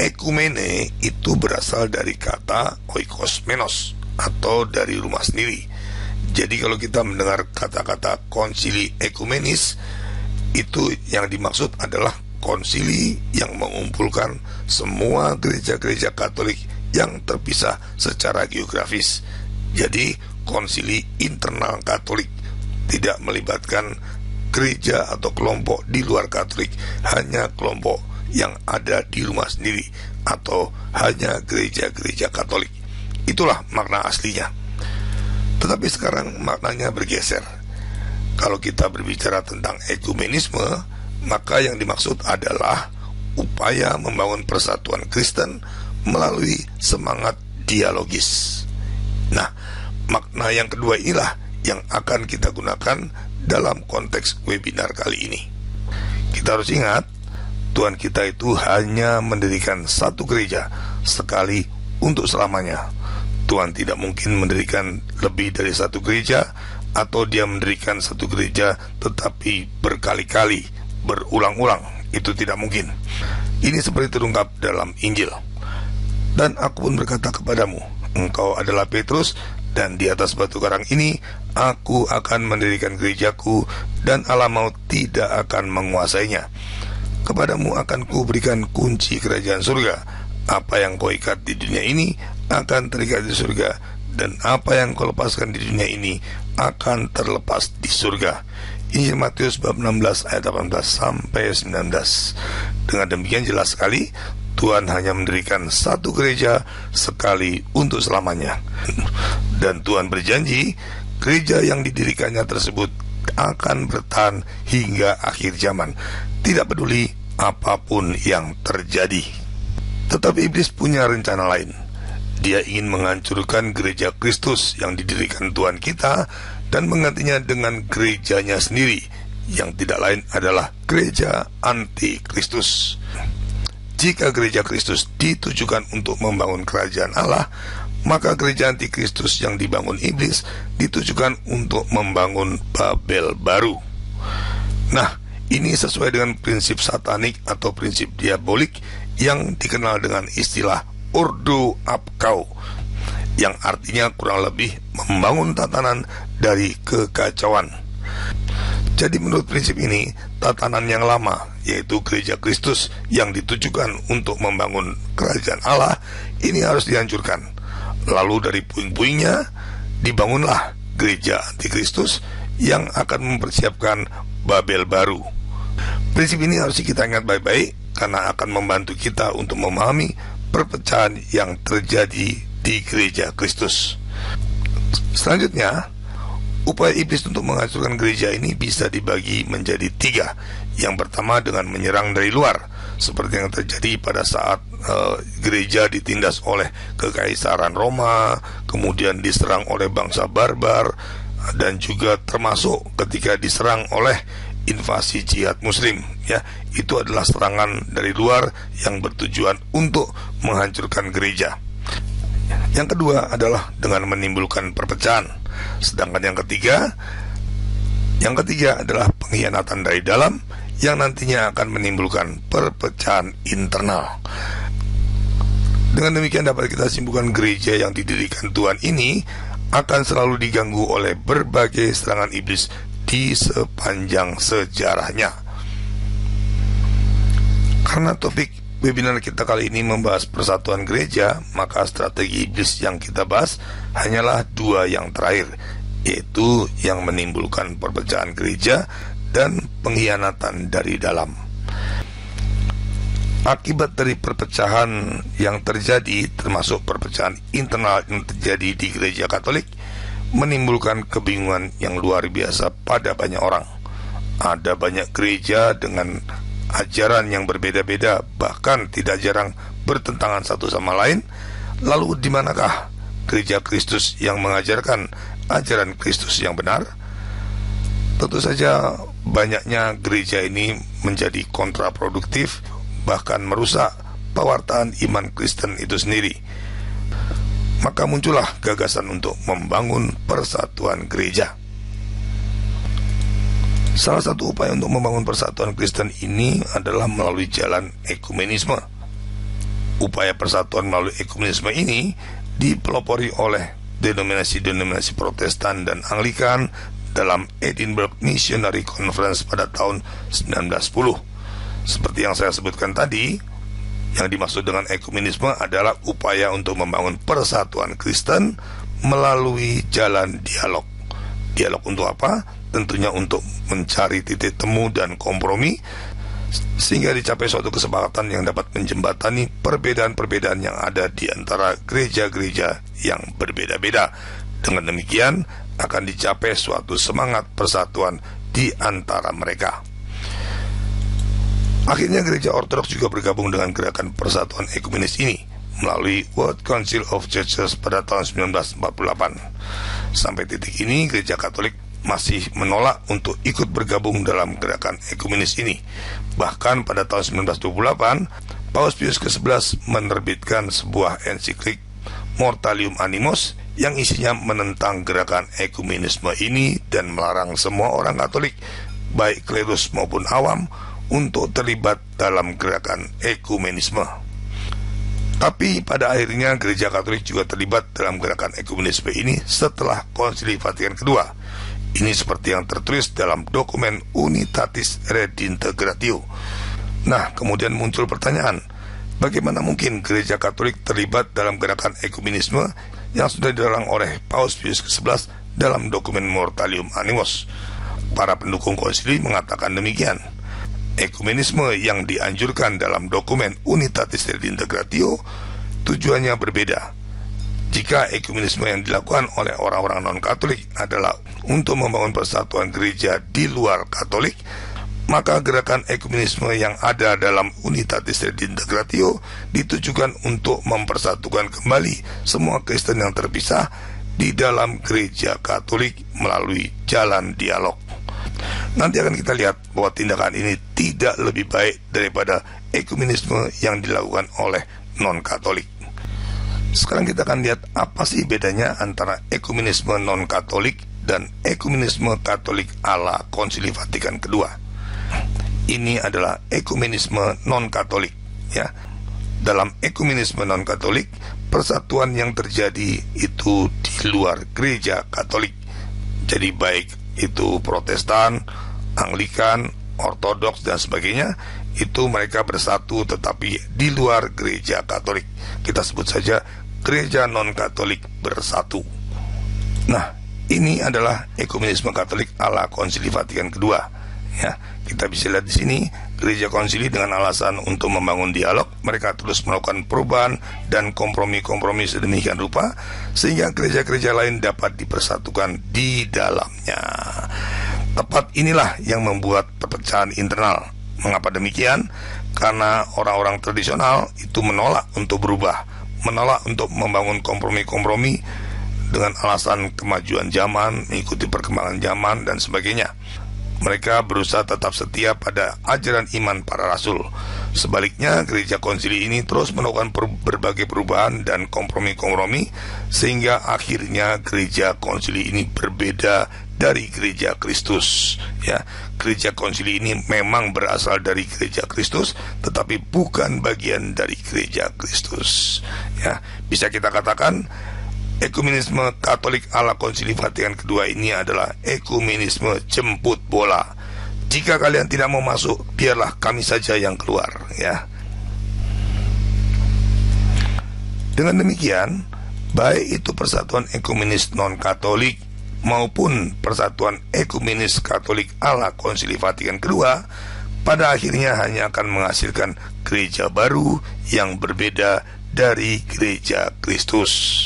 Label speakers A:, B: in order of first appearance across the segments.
A: ekumene itu berasal dari kata oikosmenos atau dari rumah sendiri. Jadi kalau kita mendengar kata-kata konsili ekumenis, itu yang dimaksud adalah konsili yang mengumpulkan semua gereja-gereja Katolik yang terpisah secara geografis. Jadi konsili internal Katolik, tidak melibatkan gereja atau kelompok di luar Katolik, hanya kelompok yang ada di rumah sendiri atau hanya gereja-gereja Katolik. Itulah makna aslinya. Tetapi sekarang maknanya bergeser. Kalau kita berbicara tentang ekumenisme, maka yang dimaksud adalah upaya membangun persatuan Kristen melalui semangat dialogis. Nah, makna yang kedua inilah yang akan kita gunakan dalam konteks webinar kali ini. Kita harus ingat, Tuhan kita itu hanya mendirikan satu gereja sekali untuk selamanya. Tuhan tidak mungkin mendirikan lebih dari satu gereja, atau dia mendirikan satu gereja tetapi berkali-kali, berulang-ulang. Itu tidak mungkin. Ini seperti terungkap dalam Injil. Dan aku pun berkata kepadamu, engkau adalah Petrus, dan di atas batu karang ini aku akan mendirikan gerejaku, dan alam maut tidak akan menguasainya. Kepadamu akan kuberikan kunci kerajaan surga. Apa yang kau ikat di dunia ini akan terikat di surga, dan apa yang kau lepaskan di dunia ini akan terlepas di surga. Injil Matius bab 16 ayat 18 sampai 19. Dengan demikian jelas sekali, Tuhan hanya mendirikan satu gereja sekali untuk selamanya. Dan Tuhan berjanji, gereja yang didirikannya tersebut akan bertahan hingga akhir zaman, tidak peduli apapun yang terjadi. Tetapi iblis punya rencana lain. Dia ingin menghancurkan gereja Kristus yang didirikan Tuhan kita dan menggantinya dengan gerejanya sendiri, yang tidak lain adalah gereja anti-Kristus. Jika gereja Kristus ditujukan untuk membangun kerajaan Allah, maka gereja anti-Kristus yang dibangun iblis ditujukan untuk membangun Babel baru. Nah, ini sesuai dengan prinsip satanik atau prinsip diabolik yang dikenal dengan istilah Ordo Abkau, yang artinya kurang lebih membangun tatanan dari kekacauan. Jadi menurut prinsip ini, tatanan yang lama, yaitu gereja Kristus yang ditujukan untuk membangun kerajaan Allah, ini harus dihancurkan. Lalu dari puing-puingnya dibangunlah gereja antikristus yang akan mempersiapkan Babel baru. Prinsip ini harus kita ingat baik-baik, karena akan membantu kita untuk memahami perpecahan yang terjadi di gereja Kristus. Selanjutnya, upaya iblis untuk menghancurkan gereja ini bisa dibagi menjadi 3. Yang pertama dengan menyerang dari luar, seperti yang terjadi pada saat gereja ditindas oleh kekaisaran Roma, kemudian diserang oleh bangsa barbar, dan juga termasuk ketika diserang oleh invasi jihad muslim, ya, itu adalah serangan dari luar yang bertujuan untuk menghancurkan gereja. Yang kedua adalah dengan menimbulkan perpecahan. Sedangkan yang ketiga adalah pengkhianatan dari dalam, yang nantinya akan menimbulkan perpecahan internal. Dengan demikian dapat kita simpulkan, gereja yang didirikan Tuhan ini akan selalu diganggu oleh berbagai serangan iblis di sepanjang sejarahnya. Karena topik webinar kita kali ini membahas persatuan gereja, maka strategi iblis yang kita bahas hanyalah 2 yang terakhir, yaitu yang menimbulkan perpecahan gereja dan pengkhianatan dari dalam. Akibat dari perpecahan yang terjadi, termasuk perpecahan internal yang terjadi di gereja Katolik, menimbulkan kebingungan yang luar biasa pada banyak orang. Ada banyak gereja dengan ajaran yang berbeda-beda, bahkan tidak jarang bertentangan satu sama lain. Lalu di manakah gereja Kristus yang mengajarkan ajaran Kristus yang benar? Tentu saja banyaknya gereja ini menjadi kontraproduktif, bahkan merusak pewartaan iman Kristen itu sendiri. Maka muncullah gagasan untuk membangun persatuan gereja. Salah satu upaya untuk membangun persatuan Kristen ini adalah melalui jalan ekumenisme. Upaya persatuan melalui ekumenisme ini dipelopori oleh denominasi-denominasi Protestan dan Anglikan dalam Edinburgh Missionary Conference pada tahun 1910. Seperti yang saya sebutkan tadi, yang dimaksud dengan ekumenisme adalah upaya untuk membangun persatuan Kristen melalui jalan dialog. Dialog untuk apa? Tentunya untuk mencari titik temu dan kompromi sehingga dicapai suatu kesepakatan yang dapat menjembatani perbedaan-perbedaan yang ada di antara gereja-gereja yang berbeda-beda. Dengan demikian akan dicapai suatu semangat persatuan di antara mereka. Akhirnya gereja Ortodoks juga bergabung dengan gerakan persatuan ekumenis ini melalui World Council of Churches pada tahun 1948. Sampai titik ini gereja Katolik masih menolak untuk ikut bergabung dalam gerakan ekumenis ini. Bahkan pada tahun 1928, Paus Pius ke-11 menerbitkan sebuah ensiklik Mortalium Animos yang isinya menentang gerakan ekumenisme ini dan melarang semua orang Katolik, baik klerus maupun awam, untuk terlibat dalam gerakan ekumenisme. Tapi pada akhirnya gereja Katolik juga terlibat dalam gerakan ekumenisme ini setelah Konsili Vatikan II. Ini seperti yang tertulis dalam dokumen Unitatis Redintegratio. Nah, kemudian muncul pertanyaan, bagaimana mungkin gereja Katolik terlibat dalam gerakan ekumenisme yang sudah dilarang oleh Paus Pius ke-11 dalam dokumen Mortalium Animos? Para pendukung konsili mengatakan demikian. Ekumenisme yang dianjurkan dalam dokumen Unitatis Redintegratio tujuannya berbeda. Jika ekumenisme yang dilakukan oleh orang-orang non-Katolik adalah untuk membangun persatuan gereja di luar Katolik, maka gerakan ekumenisme yang ada dalam Unitatis Redintegratio ditujukan untuk mempersatukan kembali semua Kristen yang terpisah di dalam gereja Katolik melalui jalan dialog. Nanti akan kita lihat bahwa tindakan ini tidak lebih baik daripada ekumenisme yang dilakukan oleh non-Katolik. Sekarang kita akan lihat apa sih bedanya antara ekumenisme non-Katolik dan ekumenisme Katolik ala Konsili Vatikan II. Ini adalah ekumenisme non-Katolik, ya. Dalam ekumenisme non-Katolik, persatuan yang terjadi itu di luar gereja Katolik. Jadi baik itu Protestan, Anglikan, Ortodoks dan sebagainya, itu mereka bersatu tetapi di luar gereja Katolik. Kita sebut saja gereja non-Katolik bersatu. Nah, ini adalah ekumenisme Katolik ala Konsili Vatikan II. Ya, kita bisa lihat di sini gereja konsili dengan alasan untuk membangun dialog, mereka terus melakukan perubahan dan kompromi-kompromi sedemikian rupa sehingga gereja-gereja lain dapat dipersatukan di dalamnya. Tepat inilah yang membuat perpecahan internal. Mengapa demikian? Karena orang-orang tradisional itu menolak untuk berubah, menolak untuk membangun kompromi-kompromi dengan alasan kemajuan zaman, mengikuti perkembangan zaman dan sebagainya. Mereka berusaha tetap setia pada ajaran iman para rasul. Sebaliknya, gereja konsili ini terus melakukan berbagai perubahan dan kompromi-kompromi sehingga akhirnya gereja konsili ini berbeda dari gereja Kristus. Ya, gereja konsili ini memang berasal dari gereja Kristus, tetapi bukan bagian dari gereja Kristus. Ya, bisa kita katakan ekumenisme Katolik ala Konsili Vatikan II ini adalah ekumenisme jemput bola. Jika kalian tidak mau masuk, biarlah kami saja yang keluar, ya. Dengan demikian, baik itu persatuan ekumenis non-Katolik maupun persatuan ekumenis Katolik ala Konsili Vatikan II pada akhirnya hanya akan menghasilkan gereja baru yang berbeda dari gereja Kristus.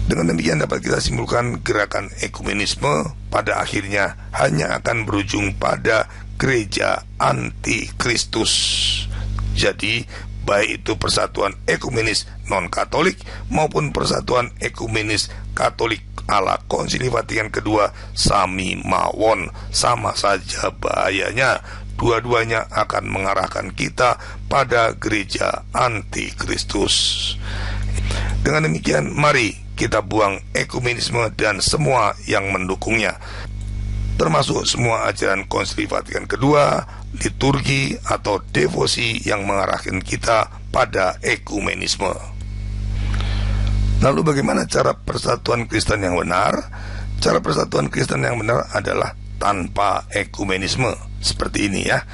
A: Dengan demikian dapat kita simpulkan gerakan ekumenisme pada akhirnya hanya akan berujung pada gereja anti-Kristus. Jadi baik itu persatuan ekumenis non-Katolik maupun persatuan ekumenis Katolik ala Konsili Vatikan II sami mawon, sama saja bahayanya. Dua-duanya akan mengarahkan kita pada gereja anti-Kristus. Dengan demikian, mari kita buang ekumenisme dan semua yang mendukungnya, termasuk semua ajaran Konsili Vatikan II, liturgi atau devosi yang mengarahkan kita pada ekumenisme. Lalu bagaimana cara persatuan Kristen yang benar? Cara persatuan Kristen yang benar adalah tanpa ekumenisme. Seperti ini ya.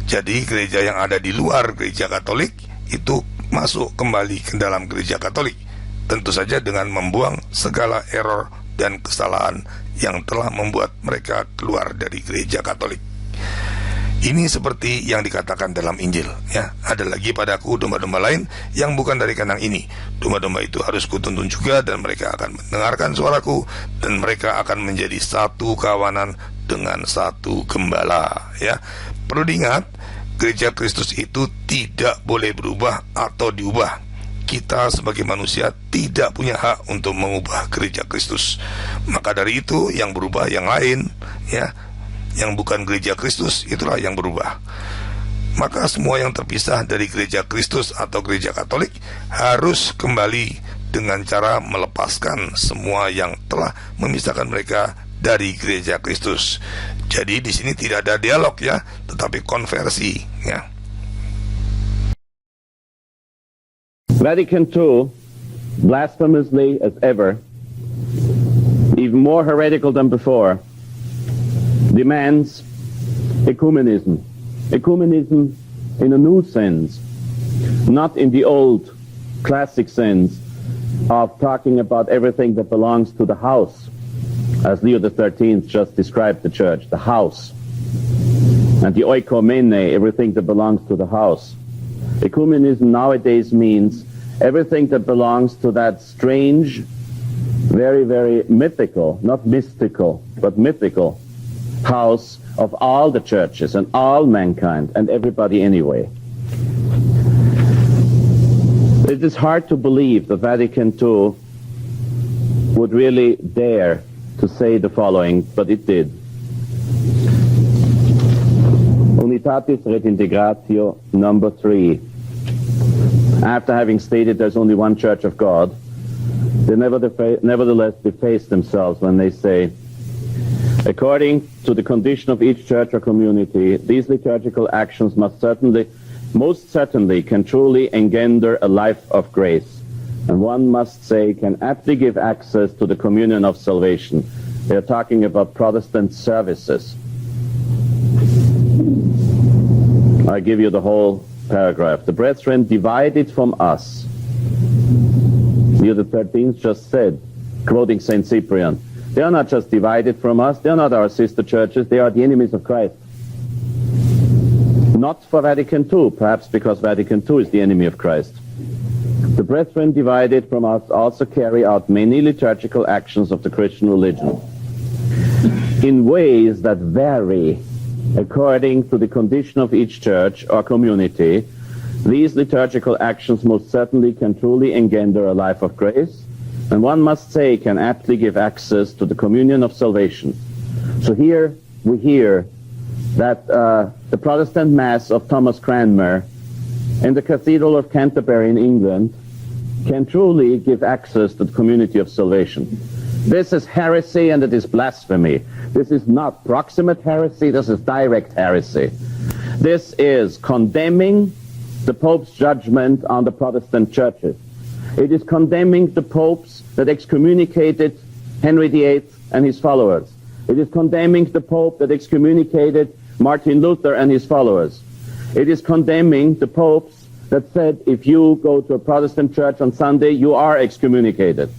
A: Jadi gereja yang ada di luar gereja Katolik itu masuk kembali ke dalam gereja Katolik, tentu saja dengan membuang segala error dan kesalahan yang telah membuat mereka keluar dari gereja Katolik. Ini seperti yang dikatakan dalam Injil ya. Ada lagi padaku domba-domba lain yang bukan dari kandang ini. Domba-domba itu harus kutuntun juga, dan mereka akan mendengarkan suaraku, dan mereka akan menjadi satu kawanan dengan satu gembala ya. Perlu diingat, gereja Kristus itu tidak boleh berubah atau diubah. Kita sebagai manusia tidak punya hak untuk mengubah gereja Kristus. Maka dari itu yang berubah yang lain ya, yang bukan gereja Kristus itulah yang berubah. Maka semua yang terpisah dari gereja Kristus atau gereja Katolik harus kembali dengan cara melepaskan semua yang telah memisahkan mereka dari gereja Kristus. Jadi di sini tidak ada dialog ya, tetapi konversi ya.
B: Vatican II, blasphemously as ever, even more heretical than before, demands ecumenism. Ecumenism in a new sense, not in the old classic sense of talking about everything that belongs to the house, as Leo XIII just described the church, the house, and the oikomene, everything that belongs to the house. Ecumenism nowadays means everything that belongs to that strange, very, very mythical, not mystical, but mythical house of all the churches and all mankind and everybody anyway. It is hard to believe that Vatican II would really dare to say the following, but it did. Unitatis Redintegratio number 3. After having stated there's only one Church of God, they nevertheless deface themselves when they say, according to the condition of each church or community, these liturgical actions most certainly can truly engender a life of grace, and one must say can aptly give access to the communion of salvation. They are talking about Protestant services. I give you the whole paragraph. The brethren divided from us, Leo XIII just said, quoting St. Cyprian, they are not just divided from us, they are not our sister churches, they are the enemies of Christ. Not for Vatican II, perhaps because Vatican II is the enemy of Christ. The brethren divided from us also carry out many liturgical actions of the Christian religion in ways that vary according to the condition of each church or community. These liturgical actions most certainly can truly engender a life of grace, and one must say can aptly give access to the communion of salvation. So here we hear that the Protestant Mass of Thomas Cranmer in the Cathedral of Canterbury in England can truly give access to the community of salvation. This is heresy and it is blasphemy. This is not proximate heresy, this is direct heresy. This is condemning the Pope's judgment on the Protestant churches. It is condemning the popes that excommunicated Henry VIII and his followers. It is condemning the pope that excommunicated Martin Luther and his followers. It is condemning the popes that said if you go to a Protestant church on Sunday, you are excommunicated.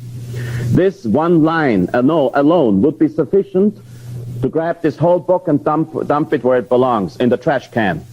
B: This one line alone would be sufficient to grab this whole book and dump it where it belongs, in the trash can.